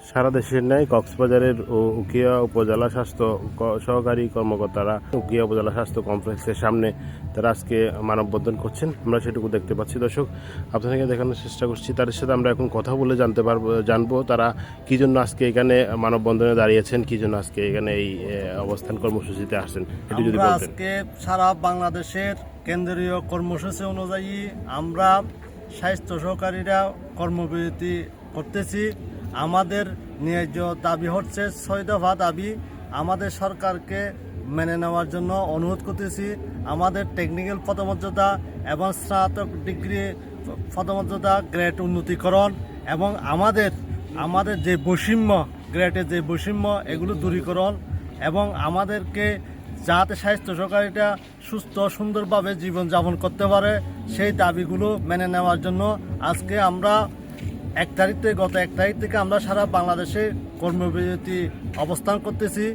সারা দেশের ন্যায় কক্সবাজারের উখিয়া উপজেলা স্বাস্থ্য সহকারী কর্মকর্তারা উখিয়া উপজেলা স্বাস্থ্য কমপ্লেক্সের সামনে তারা আজকে মানববন্ধন করছেন। আমরা সেটুকু দেখতে পাচ্ছি। দর্শক, আপনাদেরকে দেখানোর চেষ্টা করছি। তাদের সাথে আমরা এখন কথা বলে জানবো তারা কী জন্য আজকে এখানে মানববন্ধনে দাঁড়িয়েছেন, কী জন্য আজকে এখানে এই অবস্থান কর্মসূচিতে আসছেন, এটি যদি বলতেন। আজকে সারা বাংলাদেশের কেন্দ্রীয় কর্মসূচি অনুযায়ী আমরা স্বাস্থ্য সহকারীরা কর্মবিরতি করতেছি। আমাদের ন্যায্য দাবি হচ্ছে 6 দফা দাবি। আমাদের সরকারকে মেনে নেওয়ার জন্য অনুরোধ করতেছি। আমাদের টেকনিক্যাল পদমর্যাদা এবং স্নাতক ডিগ্রি পদমর্যাদা গ্রেড উন্নতিকরণ এবং আমাদের যে বৈষম্য, গ্রেডের যে বৈষম্য, এগুলো দূরীকরণ এবং আমাদেরকে যাতে স্বাস্থ্য সহকারীরা সুস্থ সুন্দরভাবে জীবনযাপন করতে পারে সেই দাবিগুলো মেনে নেওয়ার জন্য আজকে আমরা গত 1 তারিখ থেকে আমরা সারা বাংলাদেশে কর্মবিরতি অবস্থান করতেছি।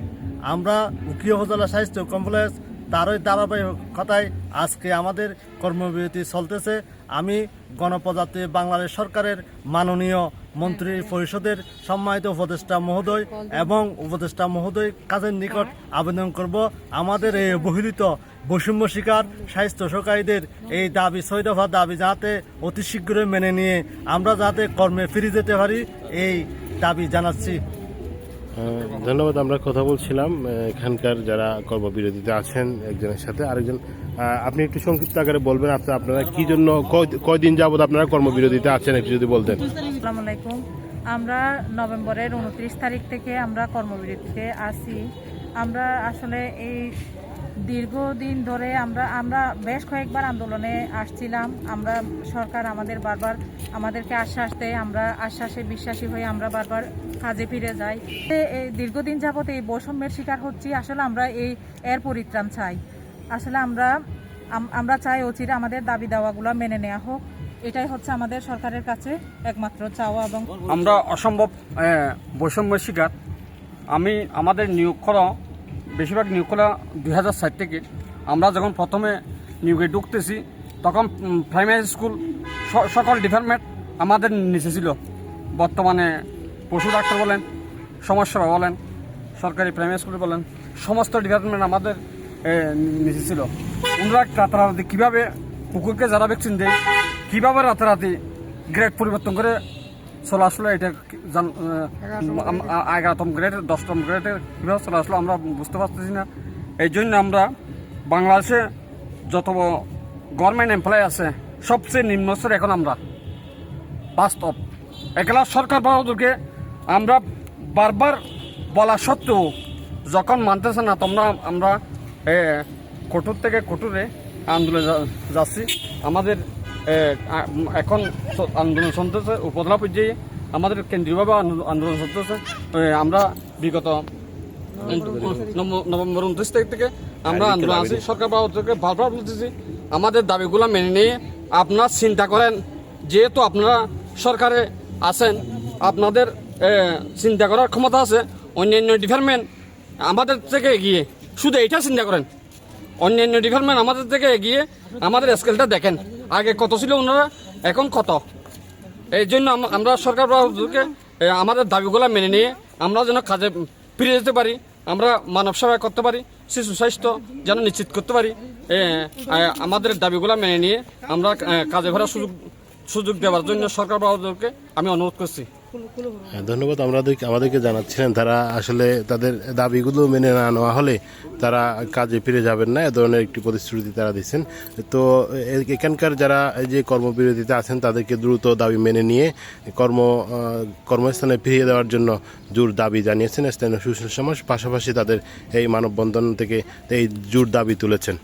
আমরা উখিয়া উপজেলা স্বাস্থ্য কমপ্লেক্স তারই ধারাবাহিকতায় আজকে আমাদের কর্মবিরতি চলতেছে। আমি গণপ্রজাতন্ত্রী বাংলাদেশ সরকারের মাননীয় মন্ত্রী পরিষদের সম্মানিত উপদেষ্টা মহোদয় এবং উপদেষ্টা মহোদয় কাজের নিকট আবেদন করব আমাদের এই অবহেলিত বৈষম্য শিকার স্বাস্থ্য সহকারীদের এই দাবি 6 দফা দাবি যাতে অতি শীঘ্রই মেনে নিয়ে আমরা যাতে কর্মে ফিরে যেতে পারি এই দাবি জানাচ্ছি। ধন্যবাদ। আমরা কথা বলছিলাম এখানকার যারা কর্মবিরতিতে আছেন একজনের সাথে। আরেকজন, আপনি একটু সংক্ষিপ্ত আকারে বলবেন আপনারা কি জন্য কয়দিন যাবত আপনারা কর্মবিরতিতে আছেন, একটু যদি বলতেন। আসসালামু আলাইকুম। আমরা নভেম্বরের 29 তারিখ থেকে আমরা কর্মবিরতিতে আছি। আমরা আসলে এই দীর্ঘদিন ধরে আমরা বেশ কয়েকবার আন্দোলনে আসছিলাম। আমরা সরকার বারবার আমাদেরকে আশ্বাস দেয়, আমরা আশ্বাসে বিশ্বাসী হয়ে আমরা বারবার কাজে ফিরে যাই। এই দীর্ঘদিন যাবত এই বৈষম্যের শিকার হচ্ছি। আসলে আমরা এর পরিত্রাণ চাই। আসলে আমরা চাই অচিরে আমাদের দাবি দাওয়াগুলো মেনে নেওয়া হোক। এটাই হচ্ছে আমাদের সরকারের কাছে একমাত্র চাওয়া। এবং আমরা অসম্ভব বৈষম্যের শিকার। আমাদের নিয়োগ করা বেশিরভাগ নিয়োগ করা 2004 থেকে। আমরা যখন প্রথমে নিয়োগে ঢুকতেছি তখন প্রাইমারি স্কুল সকল ডিপার্টমেন্ট আমাদের নিচে ছিল। বর্তমানে পশু ডাক্তার বলেন, সমাজসেবা বলেন, সরকারি প্রাইমারি স্কুল বলেন, সমস্ত ডিপার্টমেন্ট আমাদের নিচে ছিল। ওনারা রাতারাতি কীভাবে কুকুরকে যারা ভ্যাকসিন দেয়, কীভাবে রাতারাতি গ্রেড পরিবর্তন করে চলে আসলো, এটা 11তম গ্রেড 10তম গ্রেডের কীভাবে চলে আসলো আমরা বুঝতে পারতেছি না। এই জন্য আমরা বাংলাদেশে যত গভর্নমেন্ট এমপ্লয় আছে সবচেয়ে নিম্ন স্তরে এখন আমরা বাস্তব। একলা সরকার বাহাদুরকে আমরা বারবার বলা সত্ত্বেও যখন মানতেছে না আমরা কঠোর থেকে কঠোরে আন্দোলনে যাচ্ছি। আমাদের এখন আন্দোলন চলতেছে উপজেলা পর্যায়ে, আমাদের কেন্দ্রীয়ভাবে আন্দোলন চলতেছে। আমরা বিগত নভেম্বর 29 তারিখ থেকে আমরা আন্দোলন আছি। সরকার বাবদকে বারবার বলতেছি আমাদের দাবিগুলো মেনে নিয়ে আপনারা চিন্তা করেন। যেহেতু আপনারা সরকারে আছেন, আপনাদের চিন্তা করার ক্ষমতা আছে। অন্যান্য ডিপার্টমেন্ট আমাদের থেকে এগিয়ে, শুধু এইটা চিন্তা করেন। অন্যান্য ডিপার্টমেন্ট আমাদের থেকে এগিয়ে আমাদের স্কেলটা দেখেন, আগে কত ছিল ওনারা, এখন কত। এই জন্য আমরা সরকার বাবদকে আমাদের দাবিগুলো মেনে নিয়ে আমরা যেন কাজে ফিরে যেতে পারি, আমরা মানব সেবা করতে পারি, শিশু স্বাস্থ্য যেন নিশ্চিত করতে পারি। আমাদের দাবিগুলো মেনে নিয়ে আমরা কাজে ফেরার সুযোগ দেওয়ার জন্য সরকার বাবদকে আমি অনুরোধ করছি। ধন্যবাদ। আমাদেরকে জানাচ্ছিলেন তারা আসলে তাদের দাবিগুলো মেনে না নেওয়া হলে তারা কাজে ফিরে যাবেন না, এ ধরনের একটি প্রতিশ্রুতি তারা দিচ্ছেন। তো এখানকার যারা যে কর্মবিরতিতে আছেন তাদেরকে দ্রুত দাবি মেনে নিয়ে কর্মস্থানে ফিরিয়ে দেওয়ার জন্য জোর দাবি জানিয়েছেন স্থানীয় সুশীল সমাজ। পাশাপাশি তাদের এই মানববন্ধন থেকে এই জোর দাবি তুলেছেন।